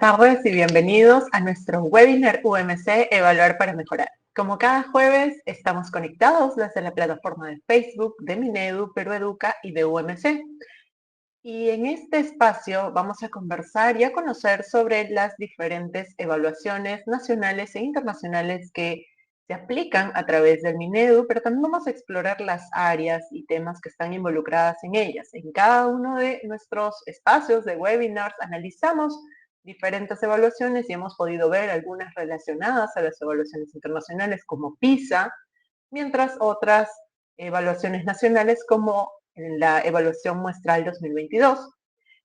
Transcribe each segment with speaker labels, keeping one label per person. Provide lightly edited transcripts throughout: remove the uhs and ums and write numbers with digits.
Speaker 1: tardes y bienvenidos a nuestro webinar UMC Evaluar para Mejorar. Como cada jueves, estamos conectados desde la plataforma de Facebook de Minedu, Perú Educa y de UMC. Y en este espacio vamos a conversar y a conocer sobre las diferentes evaluaciones nacionales e internacionales que se aplican a través del Minedu, pero también vamos a explorar las áreas y temas que están involucradas en ellas. En cada uno de nuestros espacios de webinars analizamos diferentes evaluaciones y hemos podido ver algunas relacionadas a las evaluaciones internacionales como PISA, mientras otras evaluaciones nacionales como la evaluación muestral 2022.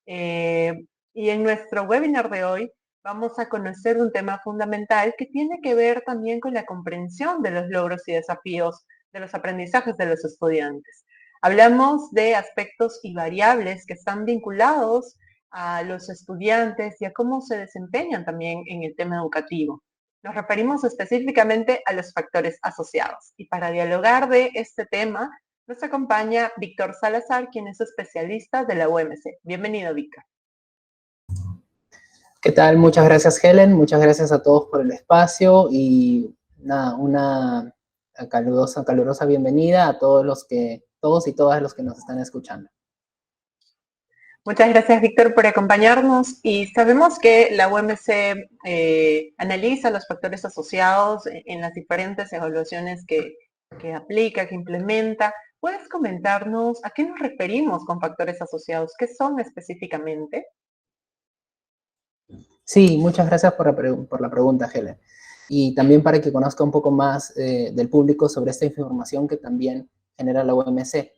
Speaker 1: Y en nuestro webinar de hoy vamos a conocer un tema fundamental que tiene que ver también con la comprensión de los logros y desafíos de los aprendizajes de los estudiantes. Hablamos de aspectos y variables que están vinculados a los estudiantes y a cómo se desempeñan también en el tema educativo. Nos referimos específicamente a los factores asociados. Y para dialogar de este tema, nos acompaña Víctor Salazar, quien es especialista de la UMC. Bienvenido, Víctor.
Speaker 2: ¿Qué tal? Muchas gracias, Helen. Muchas gracias a todos por el espacio y nada, una calurosa bienvenida a todos y todas los que nos están escuchando.
Speaker 1: Muchas gracias, Víctor, por acompañarnos. Y sabemos que la UMC analiza los factores asociados en las diferentes evaluaciones que aplica, que implementa. ¿Puedes comentarnos a qué nos referimos con factores asociados? ¿Qué son específicamente?
Speaker 2: Sí, muchas gracias por la pregunta, Helen. Y también para que conozca un poco más del público sobre esta información que también genera la UMC.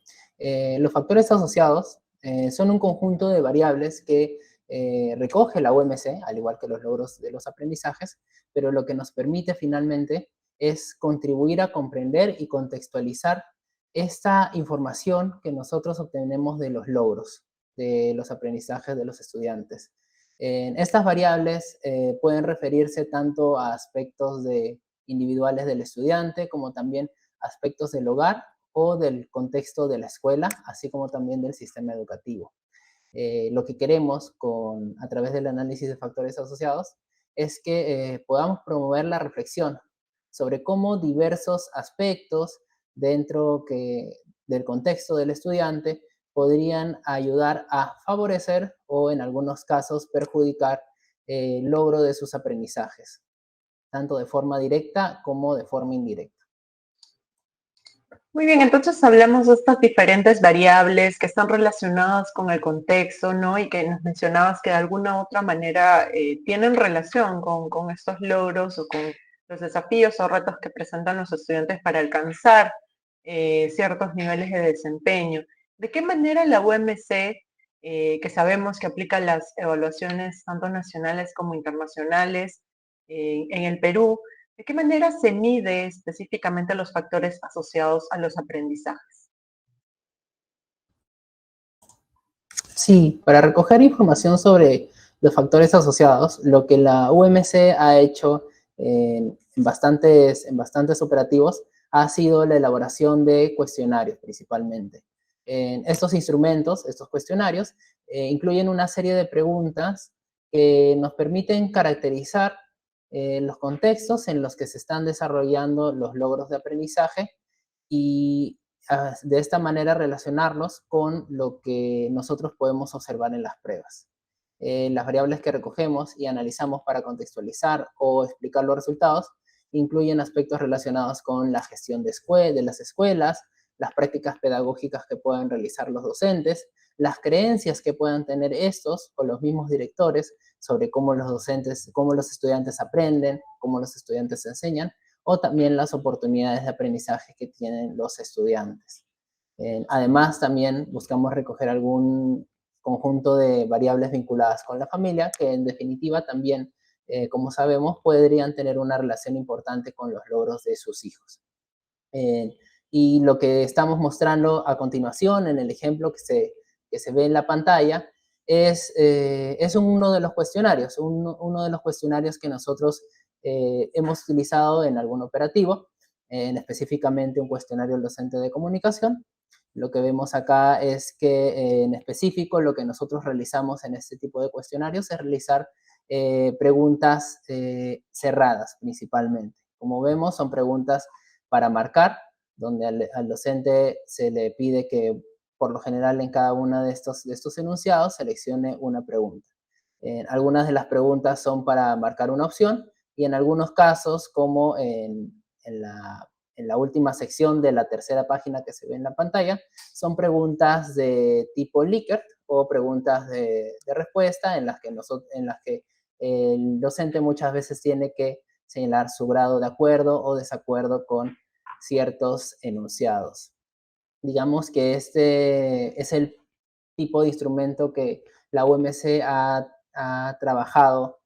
Speaker 2: Los factores asociados son un conjunto de variables que recoge la UMC, al igual que los logros de los aprendizajes, pero lo que nos permite finalmente es contribuir a comprender y contextualizar esta información que nosotros obtenemos de los logros, de los aprendizajes de los estudiantes. Estas variables pueden referirse tanto a aspectos individuales del estudiante, como también aspectos del hogar o del contexto de la escuela, así como también del sistema educativo. Lo que queremos a través del análisis de factores asociados es que podamos promover la reflexión sobre cómo diversos aspectos dentro del contexto del estudiante podrían ayudar a favorecer o en algunos casos perjudicar el logro de sus aprendizajes, tanto de forma directa como de forma indirecta.
Speaker 1: Muy bien, entonces hablamos de estas diferentes variables que están relacionadas con el contexto, ¿no? Y que nos mencionabas que de alguna u otra manera tienen relación con estos logros o con los desafíos o retos que presentan los estudiantes para alcanzar ciertos niveles de desempeño. ¿De qué manera la UMC, que sabemos que aplica las evaluaciones tanto nacionales como internacionales en el Perú, ¿de qué manera se mide específicamente los factores asociados a los aprendizajes?
Speaker 2: Sí, para recoger información sobre los factores asociados, lo que la UMC ha hecho en bastantes operativos ha sido la elaboración de cuestionarios principalmente. Estos instrumentos, estos cuestionarios, incluyen una serie de preguntas que nos permiten caracterizar los contextos en los que se están desarrollando los logros de aprendizaje y de esta manera relacionarlos con lo que nosotros podemos observar en las pruebas. Las variables que recogemos y analizamos para contextualizar o explicar los resultados incluyen aspectos relacionados con la gestión de las escuelas, las prácticas pedagógicas que puedan realizar los docentes, las creencias que puedan tener estos o los mismos directores sobre cómo los estudiantes aprenden, cómo los estudiantes enseñan, o también las oportunidades de aprendizaje que tienen los estudiantes. Además, también buscamos recoger algún conjunto de variables vinculadas con la familia, que en definitiva también, como sabemos, podrían tener una relación importante con los logros de sus hijos. Y lo que estamos mostrando a continuación en el ejemplo que se ve en la pantalla es uno de los cuestionarios, uno de los cuestionarios que nosotros hemos utilizado en algún operativo, específicamente un cuestionario docente de comunicación. Lo que vemos acá es que en específico lo que nosotros realizamos en este tipo de cuestionarios es realizar preguntas cerradas principalmente. Como vemos, son preguntas para marcar, donde al docente se le pide que, por lo general, en cada uno de estos enunciados seleccione una pregunta. Algunas de las preguntas son para marcar una opción y en algunos casos, como en la última sección de la tercera página que se ve en la pantalla, son preguntas de tipo Likert o preguntas de respuesta en las que el docente muchas veces tiene que señalar su grado de acuerdo o desacuerdo con ciertos enunciados. Digamos que este es el tipo de instrumento que la UMC ha trabajado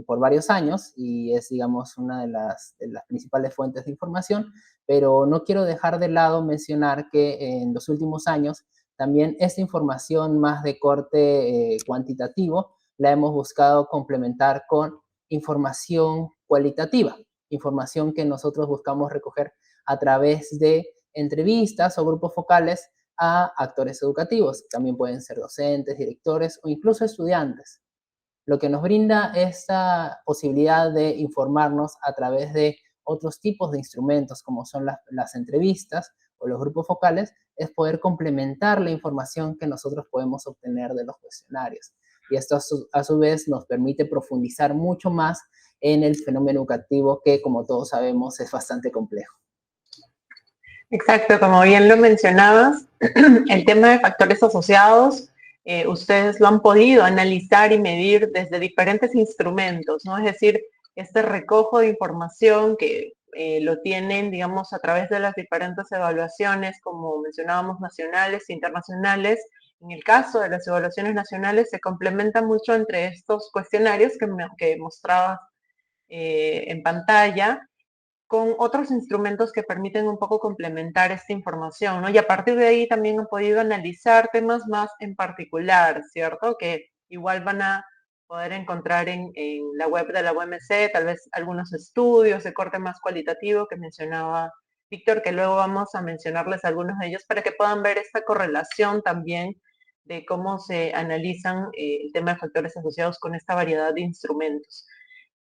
Speaker 2: por varios años y es, digamos, una de las principales fuentes de información, pero no quiero dejar de lado mencionar que en los últimos años también esta información más de corte cuantitativo la hemos buscado complementar con información cualitativa, información que nosotros buscamos recoger a través de entrevistas o grupos focales a actores educativos. También pueden ser docentes, directores o incluso estudiantes. Lo que nos brinda esta posibilidad de informarnos a través de otros tipos de instrumentos, como son las entrevistas o los grupos focales, es poder complementar la información que nosotros podemos obtener de los cuestionarios. Y esto a su vez nos permite profundizar mucho más en el fenómeno educativo que, como todos sabemos, es bastante complejo.
Speaker 1: Exacto, como bien lo mencionabas, el tema de factores asociados, ustedes lo han podido analizar y medir desde diferentes instrumentos, ¿no? Es decir, este recojo de información que lo tienen, digamos, a través de las diferentes evaluaciones, como mencionábamos, nacionales e internacionales. En el caso de las evaluaciones nacionales, se complementa mucho entre estos cuestionarios que mostrabas en pantalla, con otros instrumentos que permiten un poco complementar esta información, ¿no? Y a partir de ahí también han podido analizar temas más en particular, ¿cierto? Que igual van a poder encontrar en la web de la UMC, tal vez algunos estudios de corte más cualitativo que mencionaba Víctor, que luego vamos a mencionarles algunos de ellos para que puedan ver esta correlación también de cómo se analizan el tema de factores asociados con esta variedad de instrumentos.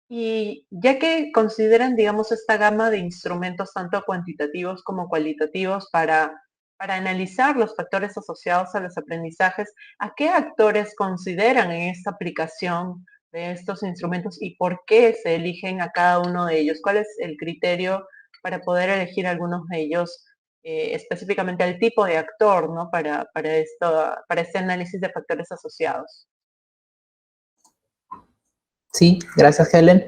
Speaker 1: Y ya que consideran, digamos, esta gama de instrumentos tanto cuantitativos como cualitativos para analizar los factores asociados a los aprendizajes, ¿a qué actores consideran en esta aplicación de estos instrumentos y por qué se eligen a cada uno de ellos? ¿Cuál es el criterio para poder elegir algunos de ellos, específicamente al tipo de actor, ¿no? Para este análisis de factores asociados.
Speaker 2: Sí, gracias, Helen.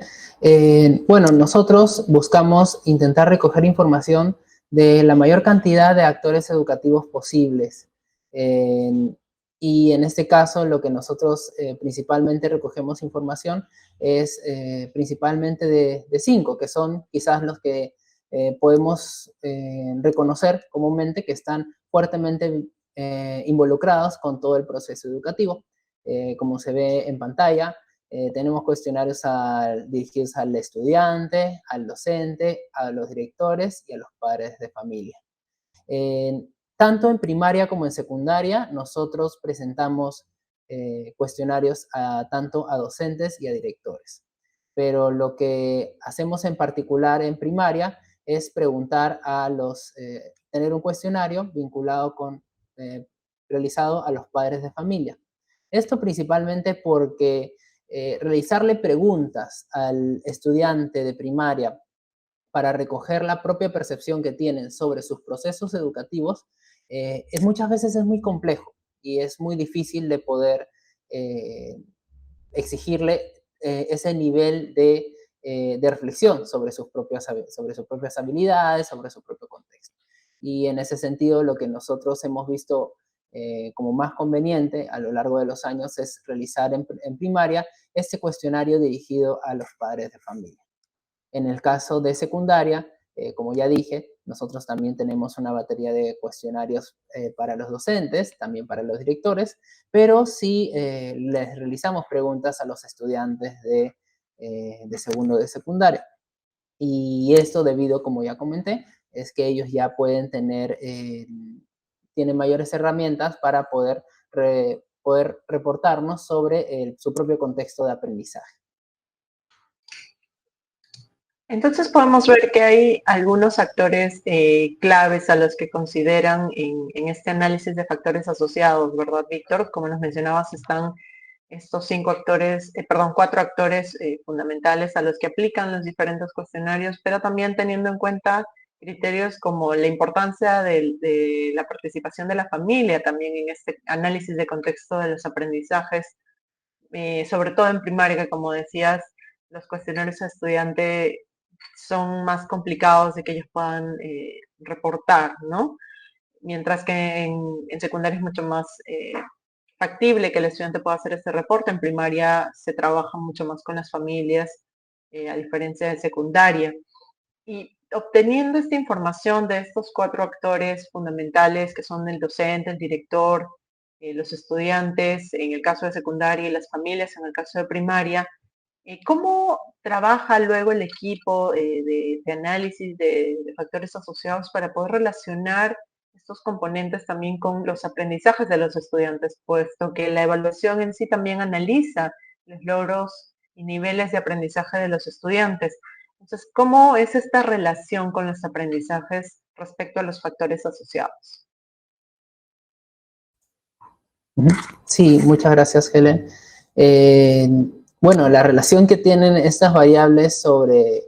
Speaker 2: Bueno, nosotros buscamos intentar recoger información de la mayor cantidad de actores educativos posibles. Y en este caso, lo que nosotros principalmente recogemos información es principalmente de 5, que son quizás los que podemos reconocer comúnmente que están fuertemente involucrados con todo el proceso educativo. Como se ve en pantalla, tenemos cuestionarios dirigidos al estudiante, al docente, a los directores y a los padres de familia. Tanto en primaria como en secundaria, nosotros presentamos cuestionarios tanto a docentes y a directores. Pero lo que hacemos en particular en primaria es preguntar tener un cuestionario vinculado realizado a los padres de familia. Esto principalmente porque realizarle preguntas al estudiante de primaria para recoger la propia percepción que tienen sobre sus procesos educativos, muchas veces es muy complejo y es muy difícil de poder exigirle ese nivel de reflexión sobre sus propias habilidades, sobre su propio contexto. Y en ese sentido, lo que nosotros hemos visto como más conveniente a lo largo de los años es realizar en primaria este cuestionario dirigido a los padres de familia. En el caso de secundaria, como ya dije, nosotros también tenemos una batería de cuestionarios para los docentes, también para los directores, pero sí les realizamos preguntas a los estudiantes de segundo de secundaria. Y esto debido, como ya comenté, es que ellos ya pueden tienen mayores herramientas para poder poder reportarnos sobre su propio contexto de aprendizaje.
Speaker 1: Entonces podemos ver que hay algunos actores claves a los que consideran en este análisis de factores asociados, ¿verdad, Víctor? Como nos mencionabas, están estos cuatro actores fundamentales a los que aplican los diferentes cuestionarios, pero también teniendo en cuenta criterios como la importancia de la participación de la familia también en este análisis de contexto de los aprendizajes, sobre todo en primaria, que como decías, los cuestionarios a estudiante son más complicados de que ellos puedan reportar, ¿no? Mientras que en secundaria es mucho más factible que el estudiante pueda hacer ese reporte. En primaria se trabaja mucho más con las familias, a diferencia de secundaria. Y obteniendo esta información de estos cuatro actores fundamentales que son el docente, el director, los estudiantes, en el caso de secundaria, y las familias, en el caso de primaria, ¿cómo trabaja luego el equipo de análisis de factores asociados para poder relacionar estos componentes también con los aprendizajes de los estudiantes, puesto que la evaluación en sí también analiza los logros y niveles de aprendizaje de los estudiantes? Entonces, ¿cómo es esta relación con los aprendizajes respecto a los factores asociados?
Speaker 2: Sí, muchas gracias, Helen. Bueno, la relación que tienen estas variables sobre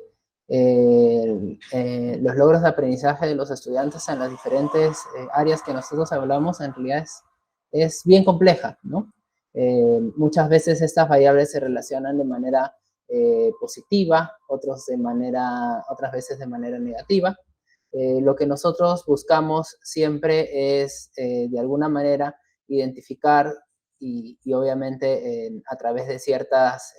Speaker 2: los logros de aprendizaje de los estudiantes en las diferentes áreas que nosotros hablamos en realidad es bien compleja, ¿no? Muchas veces estas variables se relacionan de manera positiva, otras veces de manera negativa. Lo que nosotros buscamos siempre es, de alguna manera, identificar y obviamente a través de ciertas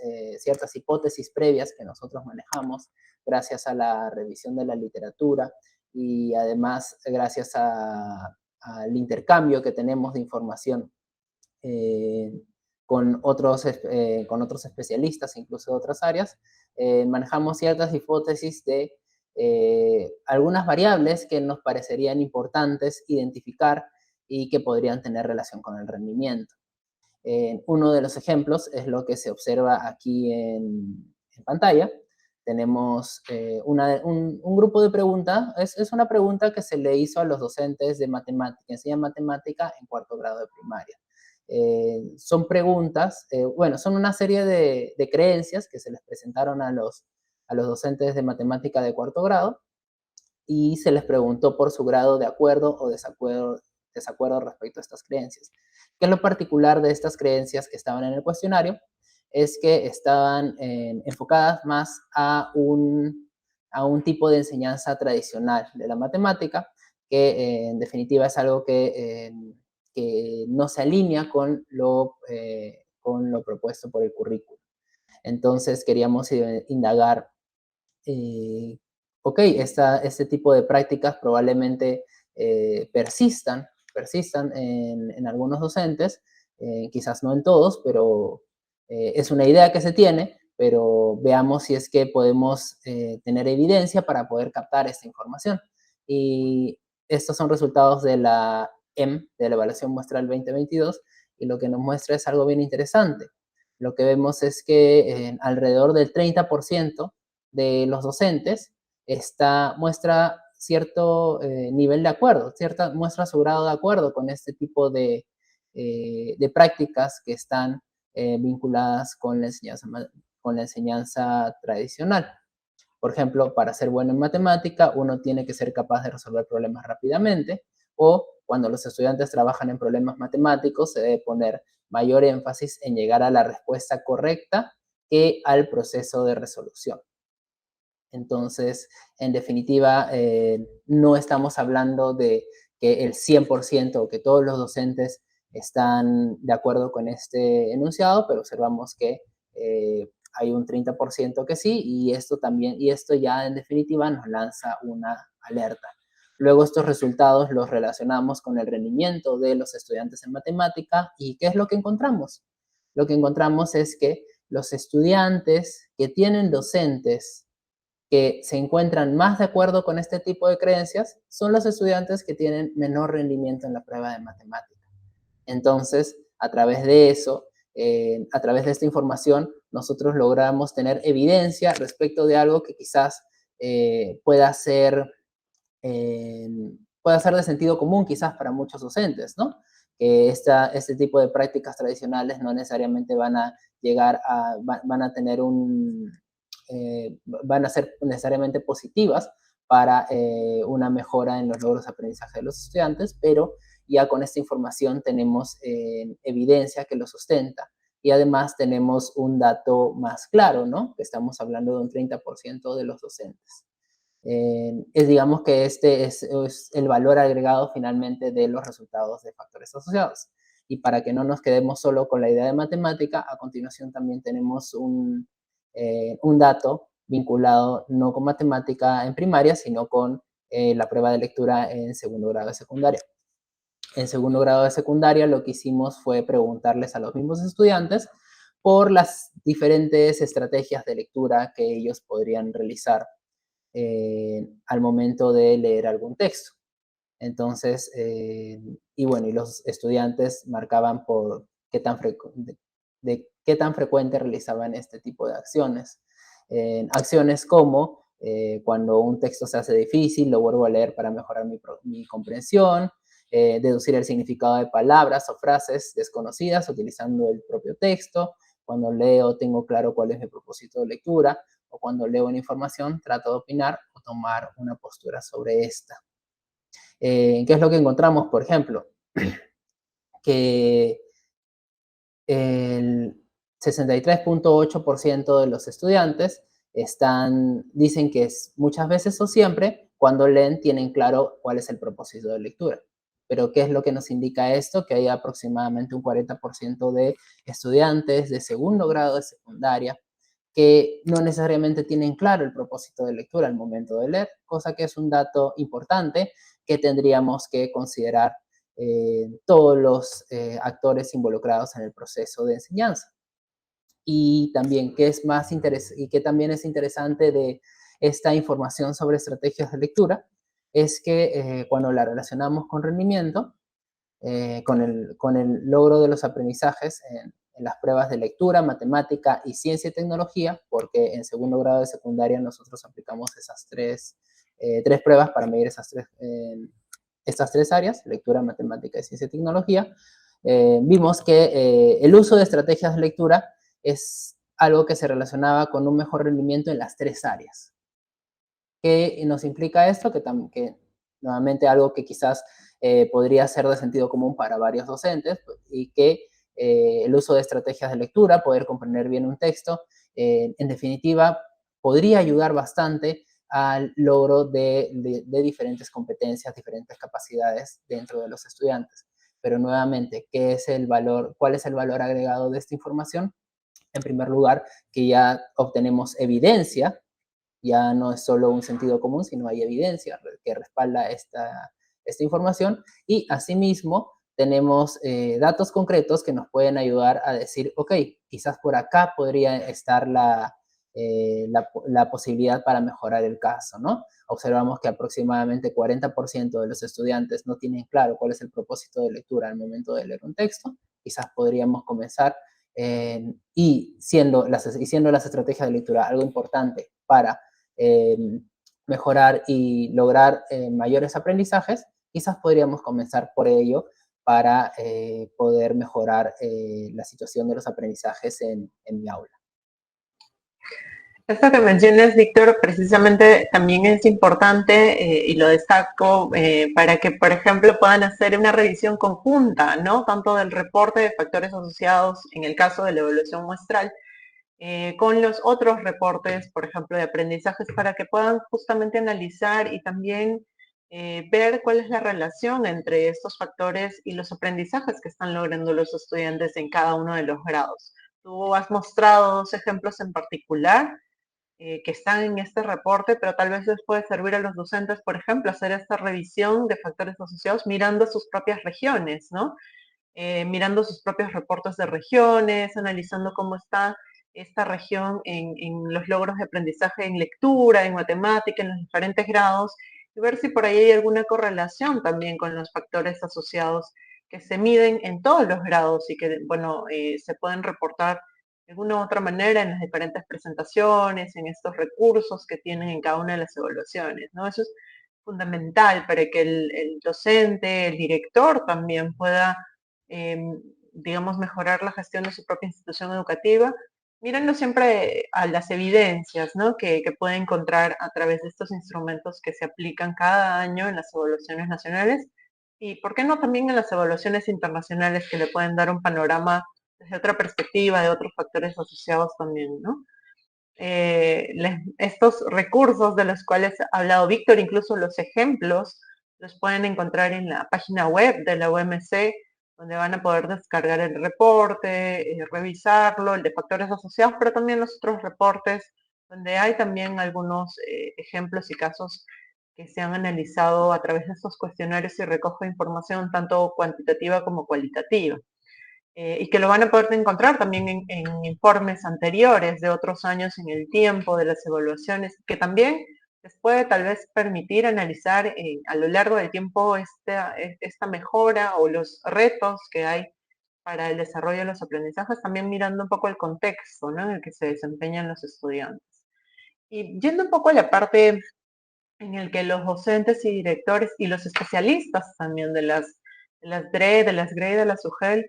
Speaker 2: hipótesis previas que nosotros manejamos, gracias a la revisión de la literatura y además gracias al intercambio que tenemos de información eh, con otros especialistas, incluso de otras áreas, manejamos ciertas hipótesis de algunas variables que nos parecerían importantes identificar y que podrían tener relación con el rendimiento. Uno de los ejemplos es lo que se observa aquí en pantalla. Tenemos un grupo de preguntas, es una pregunta que se le hizo a los docentes de matemática, que enseñan matemática en cuarto grado de primaria. Son preguntas, son una serie de creencias que se les presentaron a los docentes de matemática de cuarto grado y se les preguntó por su grado de acuerdo o desacuerdo respecto a estas creencias. ¿Qué es lo particular de estas creencias que estaban en el cuestionario? Es que estaban enfocadas más a un tipo de enseñanza tradicional de la matemática, que en definitiva es algo que no se alinea con lo propuesto por el currículo. Entonces queríamos indagar, ok, este tipo de prácticas probablemente persistan en algunos docentes, quizás no en todos, pero es una idea que se tiene, pero veamos si es que podemos tener evidencia para poder captar esta información. Y estos son resultados de la de la Evaluación Muestral 2022, y lo que nos muestra es algo bien interesante. Lo que vemos es que alrededor del 30% de los docentes muestra cierto nivel de acuerdo, muestra su grado de acuerdo con este tipo de prácticas que están vinculadas con la enseñanza tradicional. Por ejemplo, para ser bueno en matemática, uno tiene que ser capaz de resolver problemas rápidamente, o cuando los estudiantes trabajan en problemas matemáticos, se debe poner mayor énfasis en llegar a la respuesta correcta que al proceso de resolución. Entonces, en definitiva, no estamos hablando de que el 100% o que todos los docentes están de acuerdo con este enunciado, pero observamos que hay un 30% que sí, y esto ya en definitiva nos lanza una alerta. Luego estos resultados los relacionamos con el rendimiento de los estudiantes en matemática, y ¿qué es lo que encontramos? Lo que encontramos es que los estudiantes que tienen docentes que se encuentran más de acuerdo con este tipo de creencias son los estudiantes que tienen menor rendimiento en la prueba de matemática. Entonces, A través de eso, a través de esta información, nosotros logramos tener evidencia respecto de algo que quizás pueda ser de sentido común quizás para muchos docentes, ¿no? Que este tipo de prácticas tradicionales no necesariamente van a llegar a, van a tener van a ser necesariamente positivas para una mejora en los logros de aprendizaje de los estudiantes, pero ya con esta información tenemos evidencia que lo sustenta. Y además tenemos un dato más claro, ¿no? Que estamos hablando de un 30% de los docentes. Digamos que este es el valor agregado finalmente de los resultados de factores asociados. Y para que no nos quedemos solo con la idea de matemática, a continuación también tenemos un dato vinculado no con matemática en primaria, sino con la prueba de lectura en segundo grado de secundaria. En segundo grado de secundaria lo que hicimos fue preguntarles a los mismos estudiantes por las diferentes estrategias de lectura que ellos podrían realizar al momento de leer algún texto. Entonces, y bueno, y los estudiantes marcaban por qué tan, de qué tan frecuente realizaban este tipo de acciones. Acciones como cuando un texto se hace difícil, lo vuelvo a leer para mejorar mi comprensión, deducir el significado de palabras o frases desconocidas utilizando el propio texto. Cuando leo, tengo claro cuál es mi propósito de lectura, o cuando leo una información, trato de opinar o tomar una postura sobre esta. ¿Qué es lo que encontramos, por ejemplo? Que el 63.8% de los estudiantes dicen que muchas veces o siempre, cuando leen, tienen claro cuál es el propósito de lectura. Pero ¿qué es lo que nos indica esto? Que hay aproximadamente un 40% de estudiantes de segundo grado de secundaria que no necesariamente tienen claro el propósito de lectura al momento de leer, cosa que es un dato importante que tendríamos que considerar todos los actores involucrados en el proceso de enseñanza. Y también, que también es interesante de esta información sobre estrategias de lectura, es que cuando la relacionamos con rendimiento, con el logro de los aprendizajes en las pruebas de lectura, matemática y ciencia y tecnología, porque en segundo grado de secundaria nosotros aplicamos esas tres pruebas para medir estas tres áreas, lectura, matemática y ciencia y tecnología. Vimos que el uso de estrategias de lectura es algo que se relacionaba con un mejor rendimiento en las tres áreas. ¿Qué nos implica esto? Que nuevamente algo que quizás podría ser de sentido común para varios docentes, y que el uso de estrategias de lectura, poder comprender bien un texto, en definitiva, podría ayudar bastante al logro de diferentes competencias, diferentes capacidades dentro de los estudiantes. Pero nuevamente, ¿cuál es el valor agregado de esta información? En primer lugar, que ya obtenemos evidencia, ya no es solo un sentido común, sino hay evidencia que respalda esta información, y asimismo tenemos datos concretos que nos pueden ayudar a decir, ok, quizás por acá podría estar la posibilidad para mejorar el caso, ¿no? Observamos que aproximadamente 40% de los estudiantes no tienen claro cuál es el propósito de lectura al momento de leer un texto. Quizás podríamos comenzar, y siendo las estrategias de lectura algo importante para mejorar y lograr mayores aprendizajes, quizás podríamos comenzar por ello para poder mejorar la situación de los aprendizajes en mi aula.
Speaker 1: Esto que mencionas, Víctor, precisamente también es importante y lo destaco para que, por ejemplo, puedan hacer una revisión conjunta, ¿no? Tanto del reporte de factores asociados en el caso de la evaluación muestral, con los otros reportes, por ejemplo, de aprendizajes, para que puedan justamente analizar y también ver cuál es la relación entre estos factores y los aprendizajes que están logrando los estudiantes en cada uno de los grados. Tú has mostrado dos ejemplos en particular que están en este reporte, pero tal vez les puede servir a los docentes, por ejemplo, hacer esta revisión de factores asociados mirando sus propias regiones, ¿no? Mirando sus propios reportes de regiones, analizando cómo está esta región en los logros de aprendizaje en lectura, en matemática, en los diferentes grados, y ver si por ahí hay alguna correlación también con los factores asociados que se miden en todos los grados y que, bueno, se pueden reportar de alguna u otra manera en las diferentes presentaciones, en estos recursos que tienen en cada una de las evaluaciones, ¿no? Eso es fundamental para que el docente, el director también pueda, digamos, mejorar la gestión de su propia institución educativa, mirando siempre a las evidencias, ¿no? Que puede encontrar a través de estos instrumentos que se aplican cada año en las evaluaciones nacionales y, ¿por qué no también en las evaluaciones internacionales que le pueden dar un panorama desde otra perspectiva, de otros factores asociados también, ¿no? Estos recursos de los cuales ha hablado Víctor, incluso los ejemplos, los pueden encontrar en la página web de la UMC, donde van a poder descargar el reporte, revisarlo, el de factores asociados, pero también los otros reportes, donde hay también algunos ejemplos y casos que se han analizado a través de estos cuestionarios y recoge información tanto cuantitativa como cualitativa. Y que lo van a poder encontrar también en informes anteriores de otros años en el tiempo de las evaluaciones, que también les puede tal vez permitir analizar a lo largo del tiempo esta mejora o los retos que hay para el desarrollo de los aprendizajes, también mirando un poco el contexto, ¿no?, en el que se desempeñan los estudiantes. Y yendo un poco a la parte en el que los docentes y directores y los especialistas también de las DRE, de las GRE, de la SUGEL,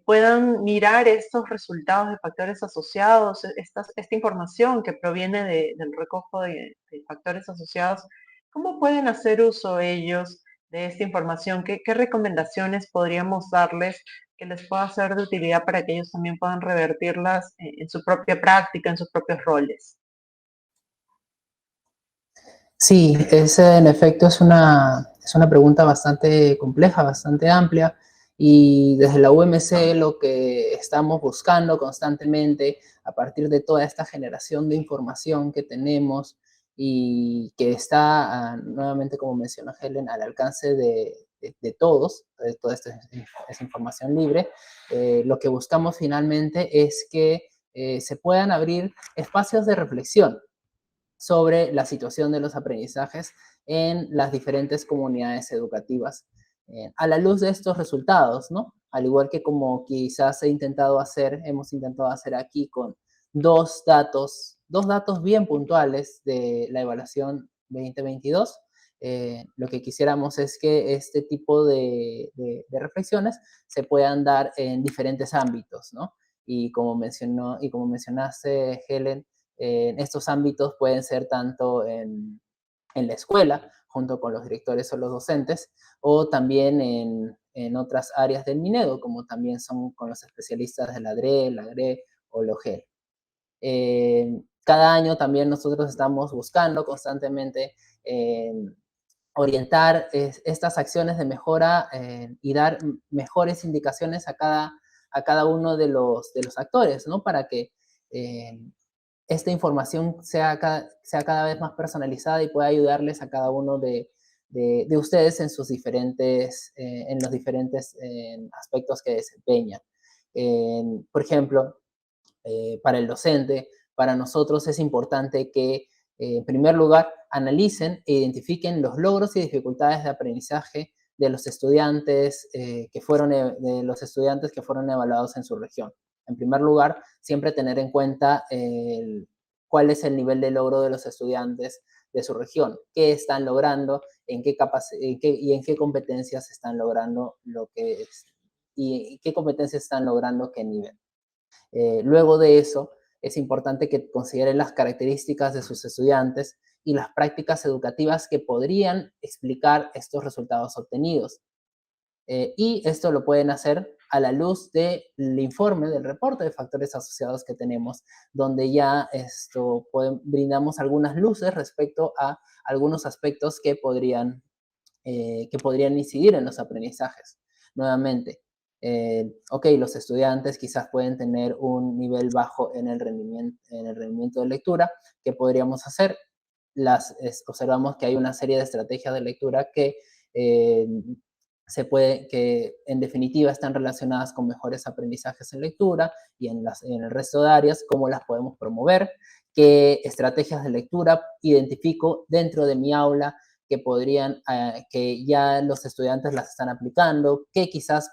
Speaker 1: puedan mirar estos resultados de factores asociados, esta información que proviene del recojo de factores asociados, ¿cómo pueden hacer uso ellos de esta información? ¿Qué recomendaciones podríamos darles que les pueda ser de utilidad para que ellos también puedan revertirlas en su propia práctica, en sus propios roles?
Speaker 2: Sí, en efecto es una pregunta bastante compleja, bastante amplia, y desde la UMC lo que estamos buscando constantemente a partir de toda esta generación de información que tenemos y que está, nuevamente como mencionó Helen, al alcance de todos, de toda esta información libre, lo que buscamos finalmente es que se puedan abrir espacios de reflexión sobre la situación de los aprendizajes en las diferentes comunidades educativas. A la luz de estos resultados, ¿no? Al igual que como quizás hemos intentado hacer aquí con dos datos bien puntuales de la evaluación 2022, lo que quisiéramos es que este tipo de reflexiones se puedan dar en diferentes ámbitos, ¿no? Y como mencionaste, Helen, estos ámbitos pueden ser tanto en la escuela, junto con los directores o los docentes, o también en otras áreas del Minedo, como también son con los especialistas de la DRE, la GRE o la OGEL. Cada año también nosotros estamos buscando constantemente orientar estas acciones de mejora y dar mejores indicaciones a cada uno de los actores, ¿no? Para que esta información sea cada vez más personalizada y pueda ayudarles a cada uno de ustedes en en los diferentes aspectos que desempeñan. Por ejemplo, para el docente, para nosotros es importante que, en primer lugar, analicen e identifiquen los logros y dificultades de aprendizaje de los estudiantes, de los estudiantes que fueron evaluados en su región. En primer lugar, siempre tener en cuenta cuál es el nivel de logro de los estudiantes de su región, qué están logrando, en qué competencias están logrando y qué competencias están logrando qué nivel. Luego de eso, es importante que consideren las características de sus estudiantes y las prácticas educativas que podrían explicar estos resultados obtenidos. Y esto lo pueden hacer a la luz del informe, del reporte de factores asociados que tenemos, donde ya brindamos algunas luces respecto a algunos aspectos que podrían incidir en los aprendizajes. Nuevamente, los estudiantes quizás pueden tener un nivel bajo en el rendimiento de lectura. ¿Qué podríamos hacer? Observamos que hay una serie de estrategias de lectura que que en definitiva están relacionadas con mejores aprendizajes en lectura y en el resto de áreas, cómo las podemos promover, qué estrategias de lectura identifico dentro de mi aula que podrían, que ya los estudiantes las están aplicando, que quizás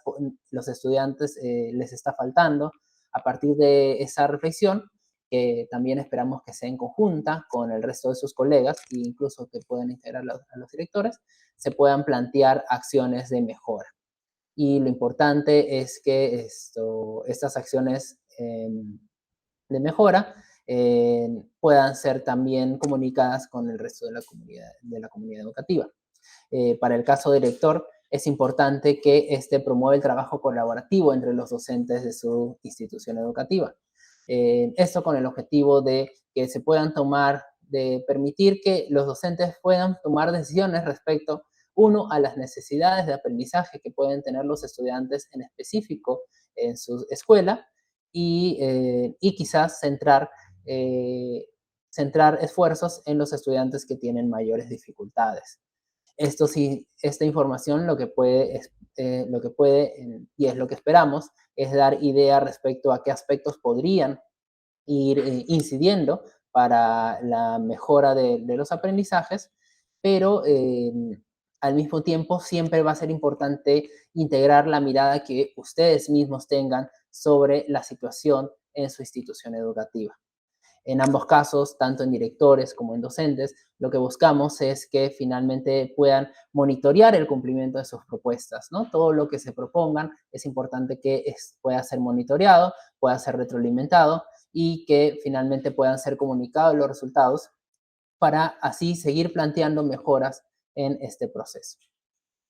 Speaker 2: los estudiantes les está faltando. A partir de esa reflexión, que también esperamos que sea en conjunta con el resto de sus colegas e incluso que puedan integrar a los directores, se puedan plantear acciones de mejora. Y lo importante es que estas acciones de mejora puedan ser también comunicadas con el resto de la comunidad educativa. Para el caso director, es importante que éste promueva el trabajo colaborativo entre los docentes de su institución educativa. Esto con el objetivo de que se puedan tomar, de permitir que los docentes puedan tomar decisiones respecto, uno, a las necesidades de aprendizaje que pueden tener los estudiantes en específico en su escuela y quizás centrar esfuerzos en los estudiantes que tienen mayores dificultades. Esto sí, esta información lo que puede y es lo que esperamos, es dar idea respecto a qué aspectos podrían ir incidiendo para la mejora de los aprendizajes, pero al mismo tiempo siempre va a ser importante integrar la mirada que ustedes mismos tengan sobre la situación en su institución educativa. En ambos casos, tanto en directores como en docentes, lo que buscamos es que finalmente puedan monitorear el cumplimiento de sus propuestas, ¿no? Todo lo que se propongan es importante que pueda ser monitoreado, pueda ser retroalimentado y que finalmente puedan ser comunicados los resultados para así seguir planteando mejoras en este proceso.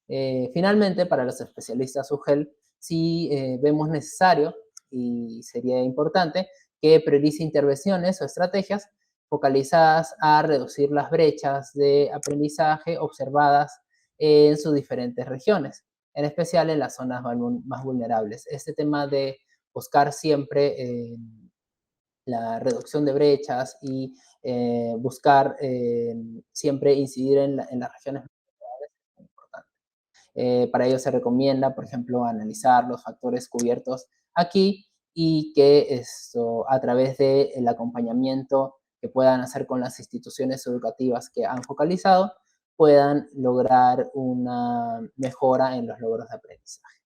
Speaker 2: Finalmente, para los especialistas UGEL, sí vemos necesario y sería importante que priorice intervenciones o estrategias focalizadas a reducir las brechas de aprendizaje observadas en sus diferentes regiones, en especial en las zonas más vulnerables. Este tema de buscar siempre la reducción de brechas y buscar siempre incidir en las regiones más vulnerables es muy importante. Para ello se recomienda, por ejemplo, analizar los factores cubiertos aquí y que esto, a través del acompañamiento que puedan hacer con las instituciones educativas que han focalizado, puedan lograr una mejora en los logros de aprendizaje.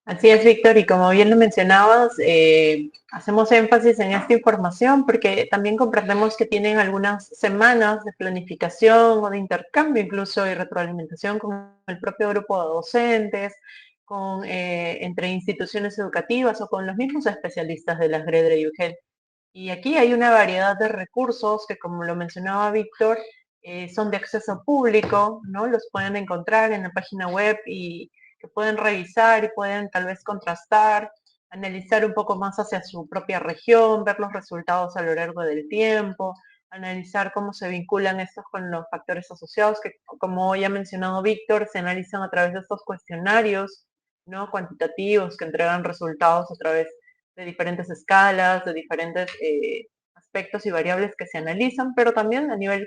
Speaker 1: Así es, Víctor, y como bien lo mencionabas, hacemos énfasis en esta información porque también comprendemos que tienen algunas semanas de planificación o de intercambio, incluso y retroalimentación con el propio grupo de docentes, entre instituciones educativas o con los mismos especialistas de las GREDRE y UGEL. Y aquí hay una variedad de recursos que, como lo mencionaba Víctor, son de acceso público, ¿no? Los pueden encontrar en la página web y que pueden revisar y pueden tal vez contrastar, analizar un poco más hacia su propia región, ver los resultados a lo largo del tiempo, analizar cómo se vinculan estos con los factores asociados, que como ya ha mencionado Víctor, se analizan a través de estos cuestionarios, ¿no? Cuantitativos que entregan resultados a través de diferentes escalas, de diferentes aspectos y variables que se analizan, pero también a nivel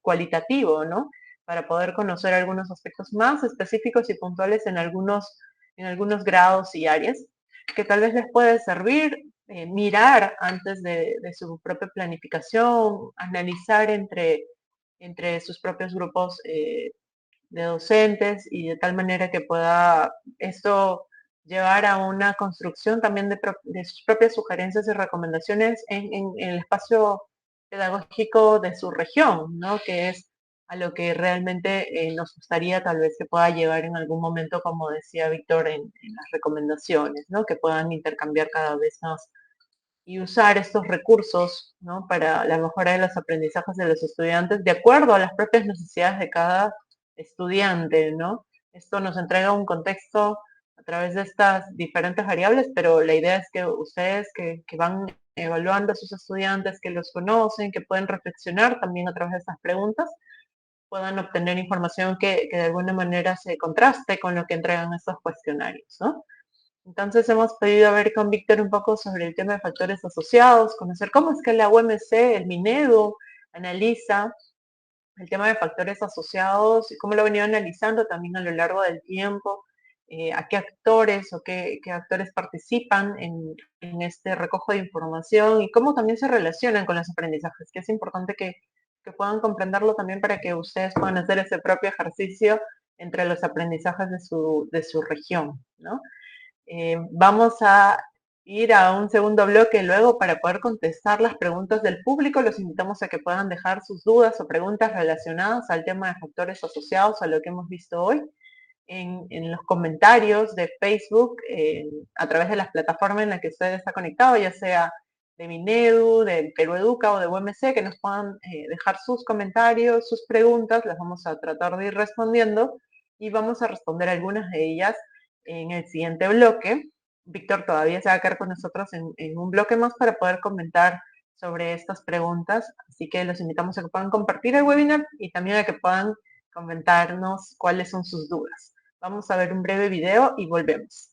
Speaker 1: cualitativo, ¿no? Para poder conocer algunos aspectos más específicos y puntuales en algunos grados y áreas, que tal vez les puede servir mirar antes de su propia planificación, analizar entre sus propios grupos de docentes y de tal manera que pueda esto llevar a una construcción también de sus propias sugerencias y recomendaciones en el espacio pedagógico de su región, ¿no? Que es a lo que realmente nos gustaría tal vez que pueda llevar en algún momento, como decía Víctor, en las recomendaciones, ¿no? Que puedan intercambiar cada vez más y usar estos recursos, ¿no? Para la mejora de los aprendizajes de los estudiantes de acuerdo a las propias necesidades de cada estudiante, ¿no? Esto nos entrega un contexto a través de estas diferentes variables, pero la idea es que ustedes que van evaluando a sus estudiantes, que los conocen, que pueden reflexionar también a través de estas preguntas, puedan obtener información que de alguna manera se contraste con lo que entregan estos cuestionarios, ¿no? Entonces hemos podido ver con Víctor un poco sobre el tema de factores asociados, conocer cómo es que la UMC, el Minedu, analiza el tema de factores asociados y cómo lo ha venido analizando también a lo largo del tiempo, a qué actores o qué actores participan en este recojo de información y cómo también se relacionan con los aprendizajes, que es importante que que puedan comprenderlo también para que ustedes puedan hacer ese propio ejercicio entre los aprendizajes de su región, ¿no? Vamos a ir a un segundo bloque luego para poder contestar las preguntas del público. Los invitamos a que puedan dejar sus dudas o preguntas relacionadas al tema de factores asociados a lo que hemos visto hoy en los comentarios de Facebook, a través de las plataformas en las que usted está conectado, ya sea de Minedu, de Perú Educa o de UMC, que nos puedan dejar sus comentarios, sus preguntas, las vamos a tratar de ir respondiendo y vamos a responder algunas de ellas en el siguiente bloque. Víctor todavía se va a quedar con nosotros en un bloque más para poder comentar sobre estas preguntas, así que los invitamos a que puedan compartir el webinar y también a que puedan comentarnos cuáles son sus dudas. Vamos a ver un breve video y volvemos.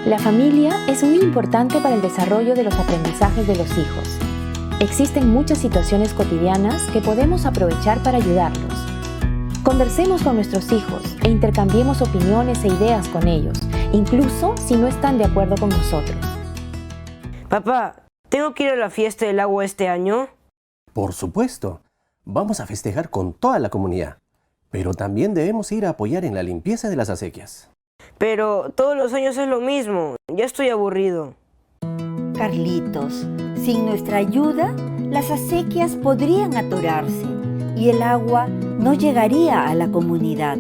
Speaker 3: La familia es muy importante para el desarrollo de los aprendizajes de los hijos. Existen muchas situaciones cotidianas que podemos aprovechar para ayudarlos. Conversemos con nuestros hijos e intercambiemos opiniones e ideas con ellos, incluso si no están de acuerdo con nosotros.
Speaker 4: Papá, ¿tengo que ir a la fiesta del agua este año?
Speaker 5: Por supuesto, vamos a festejar con toda la comunidad, pero también debemos ir a apoyar en la limpieza de las acequias.
Speaker 4: Pero todos los años es lo mismo, ya estoy aburrido.
Speaker 6: Carlitos, sin nuestra ayuda, las acequias podrían atorarse y el agua no llegaría a la comunidad.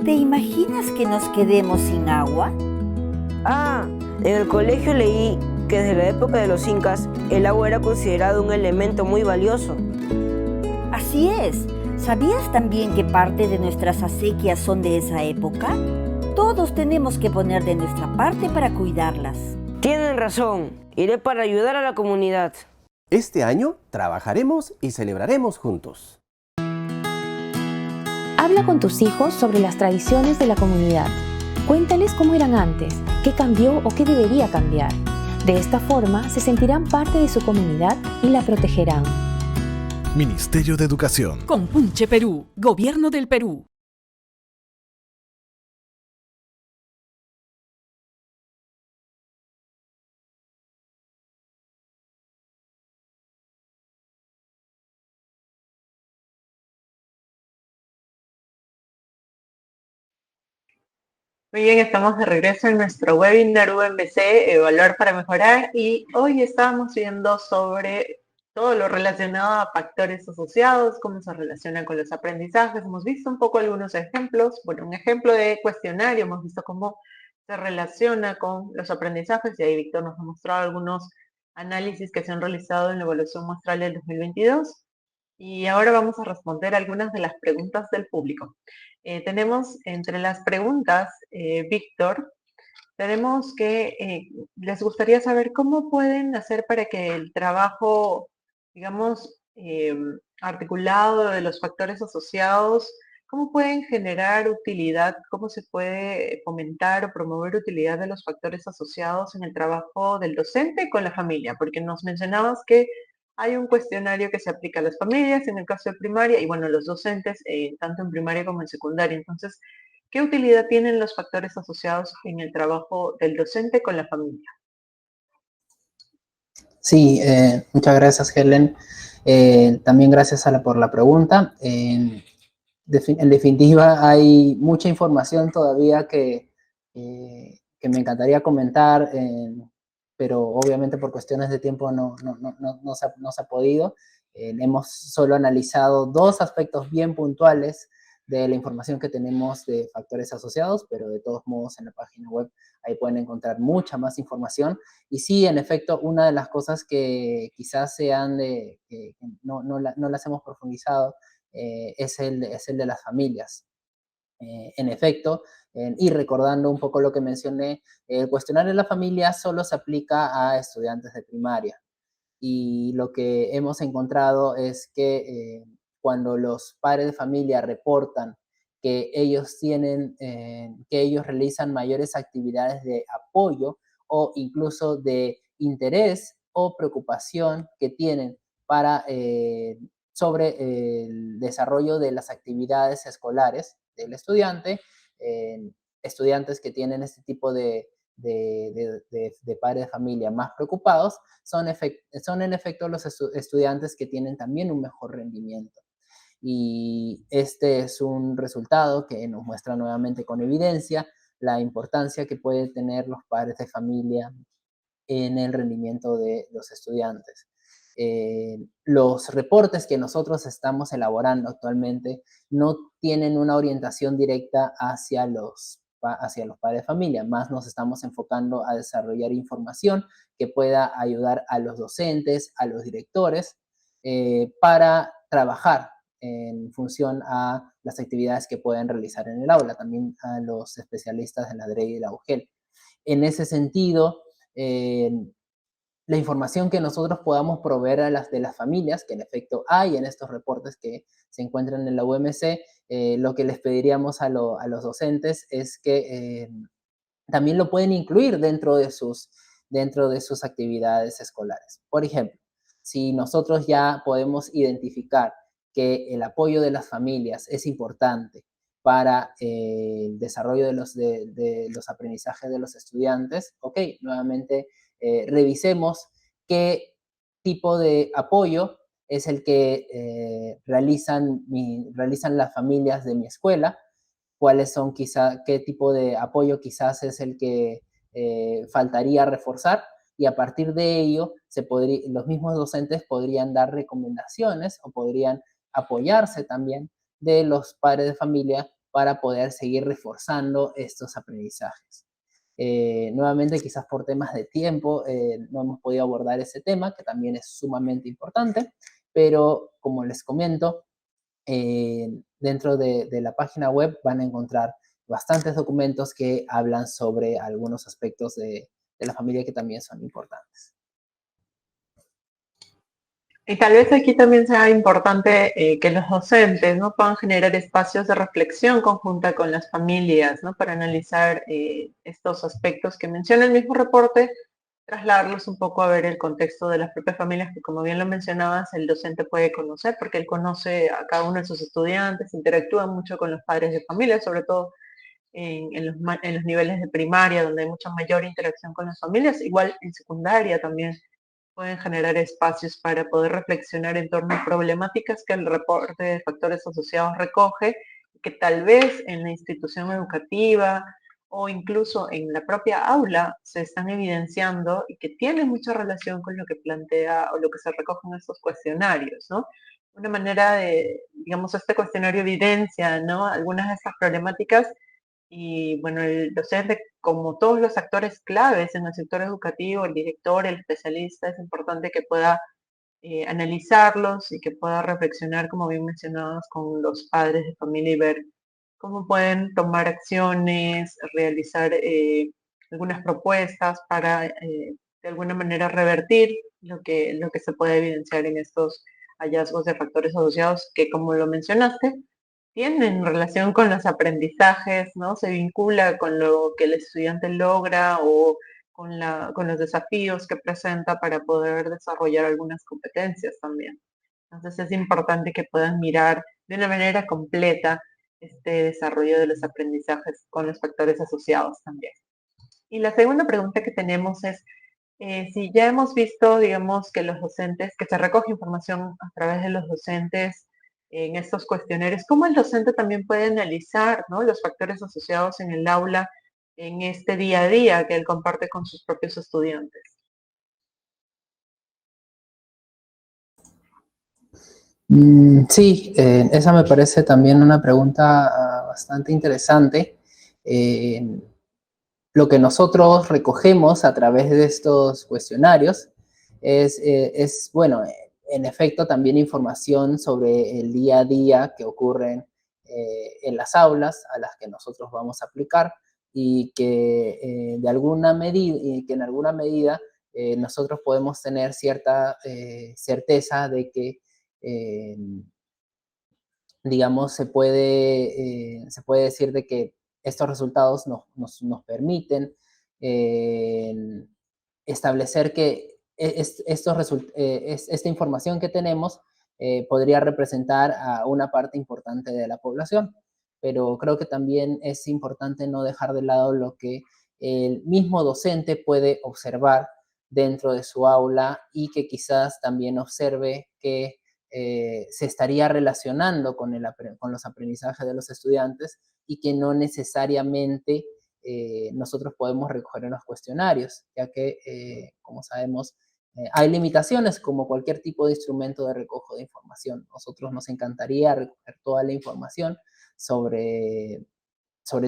Speaker 6: ¿Te imaginas que nos quedemos sin agua?
Speaker 4: Ah, en el colegio leí que desde la época de los incas el agua era considerado un elemento muy valioso.
Speaker 6: Así es. ¿Sabías también que parte de nuestras acequias son de esa época? Todos tenemos que poner de nuestra parte para cuidarlas.
Speaker 4: Tienen razón, iré para ayudar a la comunidad.
Speaker 5: Este año trabajaremos y celebraremos juntos.
Speaker 3: Habla con tus hijos sobre las tradiciones de la comunidad. Cuéntales cómo eran antes, qué cambió o qué debería cambiar. De esta forma se sentirán parte de su comunidad y la protegerán.
Speaker 7: Ministerio de Educación.
Speaker 8: Compunche Perú, Gobierno del Perú.
Speaker 1: Muy bien, estamos de regreso en nuestro webinar UMC, Evaluar para Mejorar, y hoy estamos viendo sobre todo lo relacionado a factores asociados, cómo se relaciona con los aprendizajes. Hemos visto un poco algunos ejemplos, bueno, un ejemplo de cuestionario, hemos visto cómo se relaciona con los aprendizajes, y ahí Víctor nos ha mostrado algunos análisis que se han realizado en la evaluación muestral del 2022. Y ahora vamos a responder algunas de las preguntas del público. Tenemos entre las preguntas, Víctor, tenemos que les gustaría saber cómo pueden hacer para que el trabajo, digamos, articulado de los factores asociados, cómo pueden generar utilidad, cómo se puede fomentar o promover utilidad de los factores asociados en el trabajo del docente con la familia, porque nos mencionabas que hay un cuestionario que se aplica a las familias en el caso de primaria y bueno, los docentes, tanto en primaria como en secundaria. Entonces, ¿qué utilidad tienen los factores asociados en el trabajo del docente con la familia?
Speaker 2: Sí, muchas gracias, Helen. También gracias por la pregunta. En definitiva, hay mucha información todavía que me encantaría comentar, pero obviamente por cuestiones de tiempo no se ha podido. Hemos solo analizado dos aspectos bien puntuales de la información que tenemos de factores asociados, pero de todos modos en la página web ahí pueden encontrar mucha más información. Y sí, en efecto, una de las cosas que quizás sean que no las hemos profundizado es el de las familias. En efecto, y recordando un poco lo que mencioné, el cuestionario de la familia solo se aplica a estudiantes de primaria. Y lo que hemos encontrado es que cuando los padres de familia reportan que que ellos realizan mayores actividades de apoyo o incluso de interés o preocupación que tienen sobre el desarrollo de las actividades escolares del estudiante, estudiantes que tienen este tipo de padres de familia más preocupados son en efecto los estudiantes que tienen también un mejor rendimiento. Y este es un resultado que nos muestra nuevamente con evidencia la importancia que pueden tener los padres de familia en el rendimiento de los estudiantes. Los reportes que nosotros estamos elaborando actualmente no tienen una orientación directa hacia los padres de familia, más nos estamos enfocando a desarrollar información que pueda ayudar a los docentes, a los directores, para trabajar en función a las actividades que pueden realizar en el aula, también a los especialistas en la DRE y la UGEL. En ese sentido, la información que nosotros podamos proveer de las familias, que en efecto hay en estos reportes que se encuentran en la UMC, lo que les pediríamos a los docentes es que también lo pueden incluir dentro de sus actividades escolares. Por ejemplo, si nosotros ya podemos identificar que el apoyo de las familias es importante para el desarrollo de los aprendizajes de los estudiantes, ok, nuevamente revisemos qué tipo de apoyo es el que realizan las familias de mi escuela, qué tipo de apoyo quizás es el que faltaría reforzar, y a partir de ello los mismos docentes podrían dar recomendaciones o podrían apoyarse también de los padres de familia para poder seguir reforzando estos aprendizajes. Nuevamente, quizás por temas de tiempo, no hemos podido abordar ese tema, que también es sumamente importante, pero como les comento, dentro de la página web van a encontrar bastantes documentos que hablan sobre algunos aspectos de la familia que también son importantes.
Speaker 1: Y tal vez aquí también sea importante que los docentes, ¿no?, puedan generar espacios de reflexión conjunta con las familias, ¿no?, para analizar estos aspectos que menciona el mismo reporte, trasladarlos un poco a ver el contexto de las propias familias, que como bien lo mencionabas, el docente puede conocer, porque él conoce a cada uno de sus estudiantes, interactúa mucho con los padres de familia, sobre todo en los niveles de primaria, donde hay mucha mayor interacción con las familias, igual en secundaria también pueden generar espacios para poder reflexionar en torno a problemáticas que el reporte de factores asociados recoge, que tal vez en la institución educativa o incluso en la propia aula se están evidenciando y que tienen mucha relación con lo que plantea o lo que se recoge en estos cuestionarios, ¿no? Una manera de, digamos, este cuestionario evidencia, ¿no?, algunas de estas problemáticas. Y bueno, el docente, como todos los actores claves en el sector educativo, el director, el especialista, es importante que pueda analizarlos y que pueda reflexionar, como bien mencionabas, con los padres de familia y ver cómo pueden tomar acciones, realizar algunas propuestas para de alguna manera revertir lo que se puede evidenciar en estos hallazgos de factores asociados que, como lo mencionaste, tienen relación con los aprendizajes, ¿no? Se vincula con lo que el estudiante logra o con los desafíos que presenta para poder desarrollar algunas competencias también. Entonces es importante que puedan mirar de una manera completa este desarrollo de los aprendizajes con los factores asociados también. Y la segunda pregunta que tenemos es, si ya hemos visto, digamos, que los docentes, que se recoge información a través de los docentes en estos cuestionarios, ¿cómo el docente también puede analizar, ¿no?, los factores asociados en el aula en este día a día que él comparte con sus propios estudiantes?
Speaker 2: Sí, esa me parece también una pregunta bastante interesante. Lo que nosotros recogemos a través de estos cuestionarios es, bueno, en efecto, también información sobre el día a día que ocurren en las aulas a las que nosotros vamos a aplicar, y que en alguna medida nosotros podemos tener cierta certeza de que, digamos, se puede decir de que estos resultados nos permiten establecer que esta información que tenemos podría representar a una parte importante de la población. Pero creo que también es importante no dejar de lado lo que el mismo docente puede observar dentro de su aula y que quizás también observe que se estaría relacionando con los aprendizajes de los estudiantes y que no necesariamente nosotros podemos recoger en los cuestionarios, ya que, como sabemos, hay limitaciones como cualquier tipo de instrumento de recojo de información. Nosotros nos encantaría recoger toda la información sobre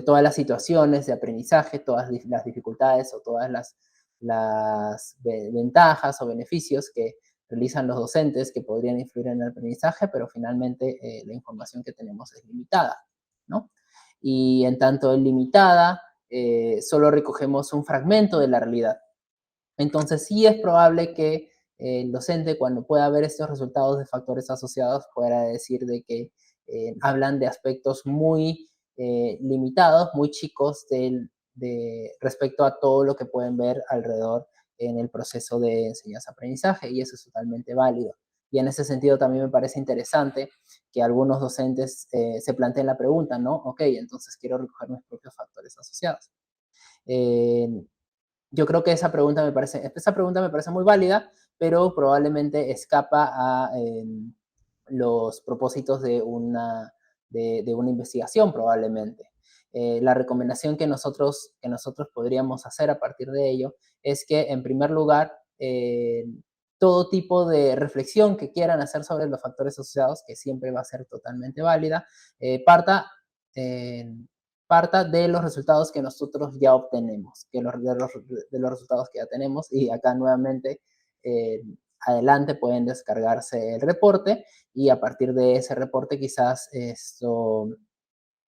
Speaker 2: todas las situaciones de aprendizaje, todas las dificultades o todas las ventajas o beneficios que realizan los docentes que podrían influir en el aprendizaje, pero finalmente la información que tenemos es limitada, ¿no? Y en tanto es limitada, solo recogemos un fragmento de la realidad. Entonces sí es probable que el docente, cuando pueda ver estos resultados de factores asociados, pueda decir de que hablan de aspectos muy limitados, muy chicos respecto a todo lo que pueden ver alrededor en el proceso de enseñanza-aprendizaje, y eso es totalmente válido. Y en ese sentido también me parece interesante que algunos docentes se planteen la pregunta, ¿no? Ok, entonces quiero recoger mis propios factores asociados. Yo creo que esa pregunta me parece muy válida, pero probablemente escapa a los propósitos de una investigación, probablemente. La recomendación que nosotros podríamos hacer a partir de ello es que, en primer lugar, todo tipo de reflexión que quieran hacer sobre los factores asociados, que siempre va a ser totalmente válida, parta de los resultados que nosotros ya obtenemos, de los resultados que ya tenemos, y acá nuevamente adelante pueden descargarse el reporte y a partir de ese reporte quizás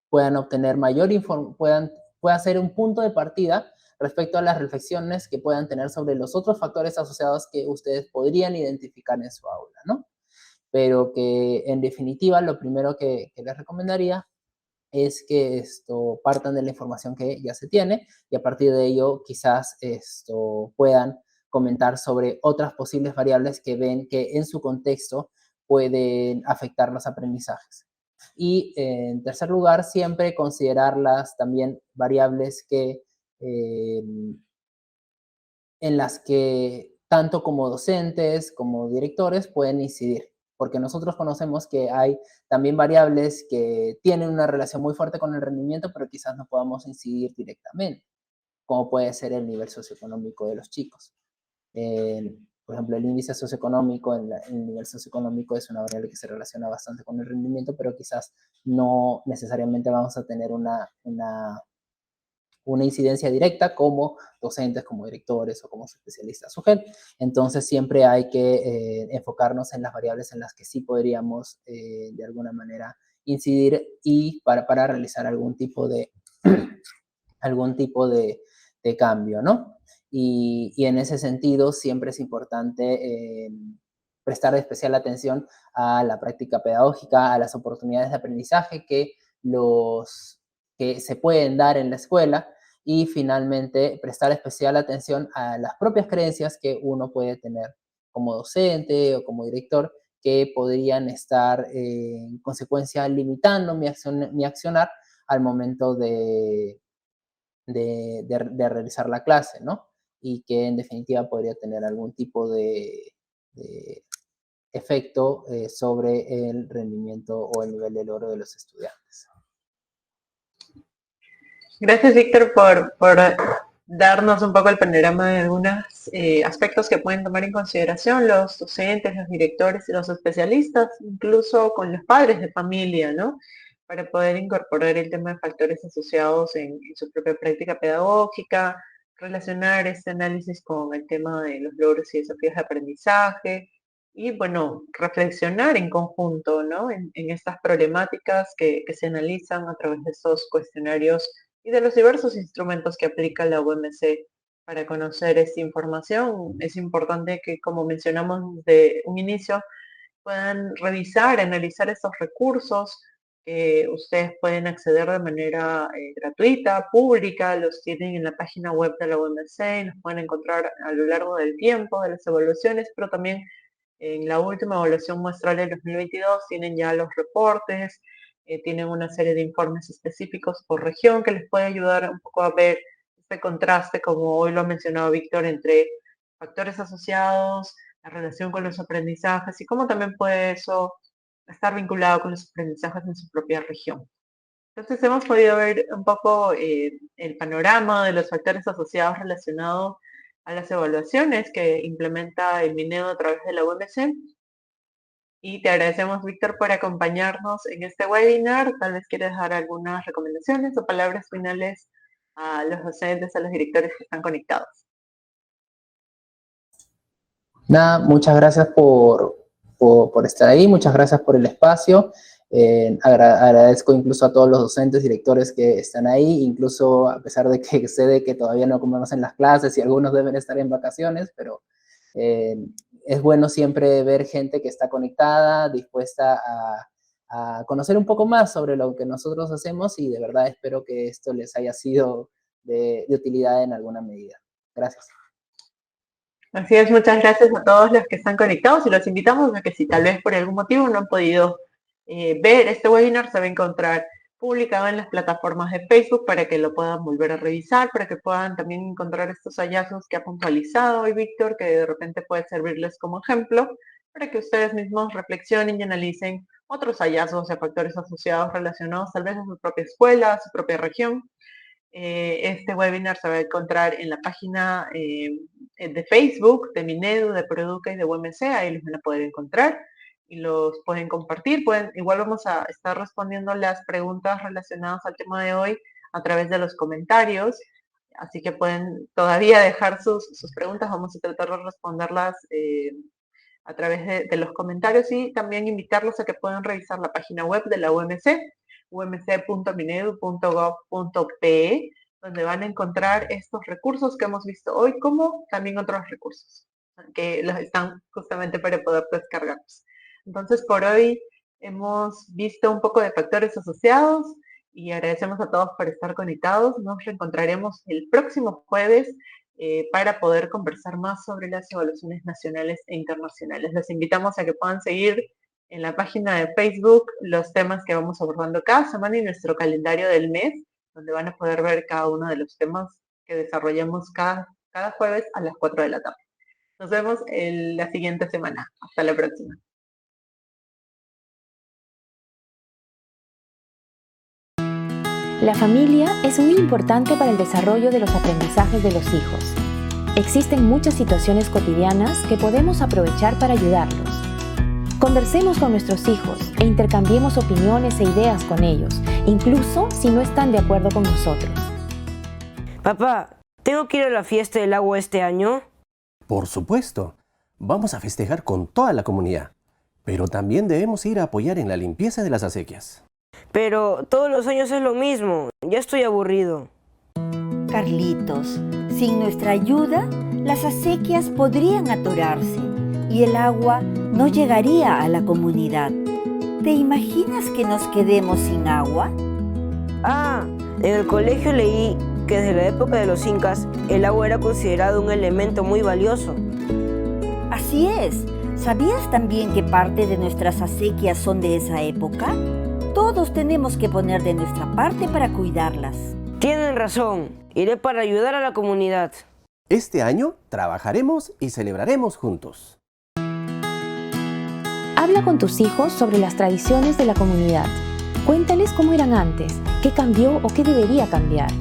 Speaker 2: puedan obtener mayor información, pueda ser un punto de partida respecto a las reflexiones que puedan tener sobre los otros factores asociados que ustedes podrían identificar en su aula, ¿no? Pero que en definitiva lo primero que les recomendaría es que partan de la información que ya se tiene y a partir de ello quizás puedan comentar sobre otras posibles variables que ven que en su contexto pueden afectar los aprendizajes. Y en tercer lugar, siempre considerarlas también variables en las que tanto como docentes como directores pueden incidir, porque nosotros conocemos que hay también variables que tienen una relación muy fuerte con el rendimiento, pero quizás no podamos incidir directamente, como puede ser el nivel socioeconómico de los chicos. Por ejemplo, el índice socioeconómico, el nivel socioeconómico es una variable que se relaciona bastante con el rendimiento, pero quizás no necesariamente vamos a tener una incidencia directa como docentes, como directores o como especialistas SUGEL. Entonces siempre hay que enfocarnos en las variables en las que sí podríamos de alguna manera incidir y para realizar algún tipo de cambio, ¿no? Y en ese sentido siempre es importante prestar especial atención a la práctica pedagógica, a las oportunidades de aprendizaje que se pueden dar en la escuela y finalmente prestar especial atención a las propias creencias que uno puede tener como docente o como director que podrían estar en consecuencia limitando mi accionar al momento de realizar la clase, ¿no? Y que en definitiva podría tener algún tipo de efecto sobre el rendimiento o el nivel de logro de los estudiantes.
Speaker 1: Gracias, Víctor, por darnos un poco el panorama de algunos aspectos que pueden tomar en consideración los docentes, los directores y los especialistas, incluso con los padres de familia, ¿no? Para poder incorporar el tema de factores asociados en su propia práctica pedagógica, relacionar este análisis con el tema de los logros y desafíos de aprendizaje y, bueno, reflexionar en conjunto, ¿no? En estas problemáticas que se analizan a través de estos cuestionarios y de los diversos instrumentos que aplica la UMC para conocer esta información. Es importante que, como mencionamos de un inicio, puedan revisar, analizar estos recursos que ustedes pueden acceder de manera gratuita, pública, los tienen en la página web de la UMC, los pueden encontrar a lo largo del tiempo de las evaluaciones, pero también en la última evaluación muestral del 2022 tienen ya los reportes, tienen una serie de informes específicos por región que les puede ayudar un poco a ver este contraste, como hoy lo ha mencionado Víctor, entre factores asociados, la relación con los aprendizajes y cómo también puede eso estar vinculado con los aprendizajes en su propia región. Entonces hemos podido ver un poco el panorama de los factores asociados relacionados a las evaluaciones que implementa el Minedu a través de la UMC. Y te agradecemos, Víctor, por acompañarnos en este webinar. Tal vez quieres dar algunas recomendaciones o palabras finales a los docentes, a los directores que están conectados.
Speaker 2: Nada, muchas gracias por estar ahí, muchas gracias por el espacio. Agradezco incluso a todos los docentes, directores que están ahí, incluso a pesar de que sé de que todavía no conocen las clases y algunos deben estar en vacaciones, pero es bueno siempre ver gente que está conectada, dispuesta a conocer un poco más sobre lo que nosotros hacemos, y de verdad espero que esto les haya sido de utilidad en alguna medida. Gracias.
Speaker 1: Así es, muchas gracias a todos los que están conectados y los invitamos a que si tal vez por algún motivo no han podido ver este webinar, se va a encontrar publicado en las plataformas de Facebook para que lo puedan volver a revisar, para que puedan también encontrar estos hallazgos que ha puntualizado hoy Víctor, que de repente puede servirles como ejemplo, para que ustedes mismos reflexionen y analicen otros hallazgos de factores asociados relacionados tal vez a su propia escuela, a su propia región. Este webinar se va a encontrar en la página de Facebook de Minedu, de Proeduca y de UMC, ahí los van a poder encontrar y los pueden compartir. Igual vamos a estar respondiendo las preguntas relacionadas al tema de hoy a través de los comentarios, así que pueden todavía dejar sus preguntas, vamos a tratar de responderlas a través de los comentarios, y también invitarlos a que puedan revisar la página web de la UMC, umc.minedu.gov.pe, donde van a encontrar estos recursos que hemos visto hoy, como también otros recursos que los están justamente para poder descargarlos. Entonces, por hoy hemos visto un poco de factores asociados y agradecemos a todos por estar conectados. Nos reencontraremos el próximo jueves para poder conversar más sobre las evaluaciones nacionales e internacionales. Les invitamos a que puedan seguir en la página de Facebook los temas que vamos abordando cada semana y nuestro calendario del mes, donde van a poder ver cada uno de los temas que desarrollamos cada jueves a las 4 de la tarde. Nos vemos en la siguiente semana. Hasta la próxima.
Speaker 3: La familia es muy importante para el desarrollo de los aprendizajes de los hijos. Existen muchas situaciones cotidianas que podemos aprovechar para ayudarlos. Conversemos con nuestros hijos e intercambiemos opiniones e ideas con ellos, incluso si no están de acuerdo con nosotros.
Speaker 4: Papá, ¿tengo que ir a la fiesta del agua este año?
Speaker 5: Por supuesto. Vamos a festejar con toda la comunidad. Pero también debemos ir a apoyar en la limpieza de las acequias.
Speaker 4: Pero todos los años es lo mismo. Ya estoy aburrido.
Speaker 6: Carlitos, sin nuestra ayuda, las acequias podrían atorarse y el agua no llegaría a la comunidad. ¿Te imaginas que nos quedemos sin agua?
Speaker 4: En el colegio leí que desde la época de los incas el agua era considerado un elemento muy valioso.
Speaker 6: Así es. ¿Sabías también que parte de nuestras acequias son de esa época? Todos tenemos que poner de nuestra parte para cuidarlas.
Speaker 4: Tienen razón. Iré para ayudar a la comunidad.
Speaker 5: Este año trabajaremos y celebraremos juntos.
Speaker 3: Habla con tus hijos sobre las tradiciones de la comunidad. Cuéntales cómo eran antes, qué cambió o qué debería cambiar.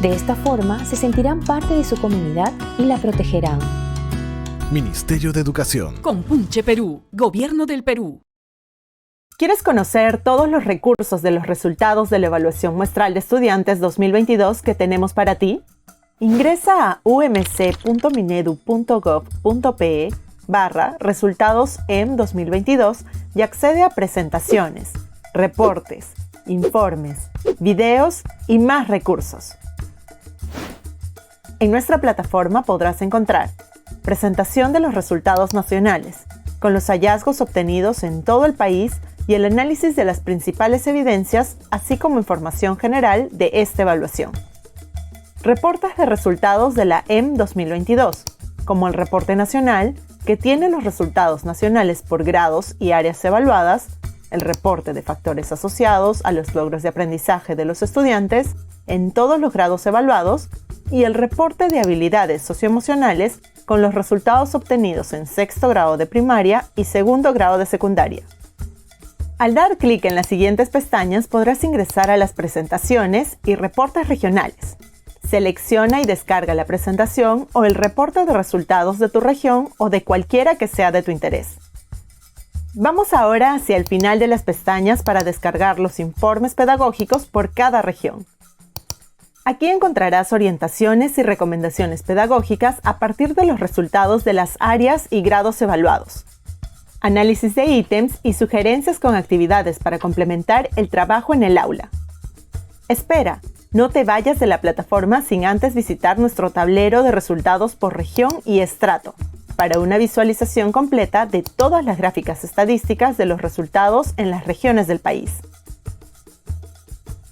Speaker 3: De esta forma se sentirán parte de su comunidad y la protegerán.
Speaker 7: Ministerio de Educación.
Speaker 8: Compunche Perú, Gobierno del Perú.
Speaker 9: ¿Quieres conocer todos los recursos de los resultados de la Evaluación Muestral de Estudiantes 2022 que tenemos para ti? Ingresa a umc.minedu.gov.pe/resultados EM 2022 y accede a presentaciones, reportes, informes, videos y más recursos. En nuestra plataforma podrás encontrar presentación de los resultados nacionales, con los hallazgos obtenidos en todo el país y el análisis de las principales evidencias, así como información general de esta evaluación. Reportes de resultados de la EM 2022, como el reporte nacional, que tiene los resultados nacionales por grados y áreas evaluadas, el reporte de factores asociados a los logros de aprendizaje de los estudiantes en todos los grados evaluados y el reporte de habilidades socioemocionales con los resultados obtenidos en 6º grado de primaria y 2º grado de secundaria. Al dar clic en las siguientes pestañas podrás ingresar a las presentaciones y reportes regionales. Selecciona y descarga la presentación o el reporte de resultados de tu región o de cualquiera que sea de tu interés. Vamos ahora hacia el final de las pestañas para descargar los informes pedagógicos por cada región. Aquí encontrarás orientaciones y recomendaciones pedagógicas a partir de los resultados de las áreas y grados evaluados, análisis de ítems y sugerencias con actividades para complementar el trabajo en el aula. Espera, no te vayas de la plataforma sin antes visitar nuestro tablero de resultados por región y estrato, para una visualización completa de todas las gráficas estadísticas de los resultados en las regiones del país.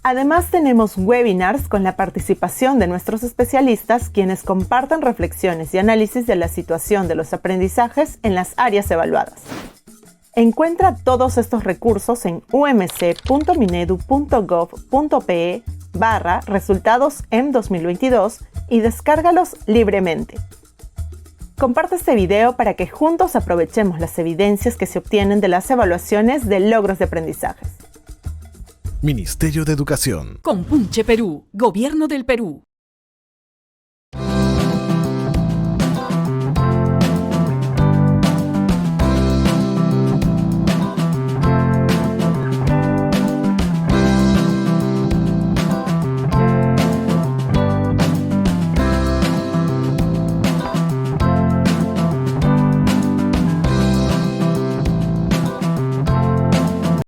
Speaker 9: Además, tenemos webinars con la participación de nuestros especialistas, quienes comparten reflexiones y análisis de la situación de los aprendizajes en las áreas evaluadas. Encuentra todos estos recursos en umc.minedu.gov.pe/resultados M2022 y descárgalos libremente. Comparte este video para que juntos aprovechemos las evidencias que se obtienen de las evaluaciones de logros de aprendizajes.
Speaker 7: Ministerio de Educación.
Speaker 8: Compunche Perú, Gobierno del Perú.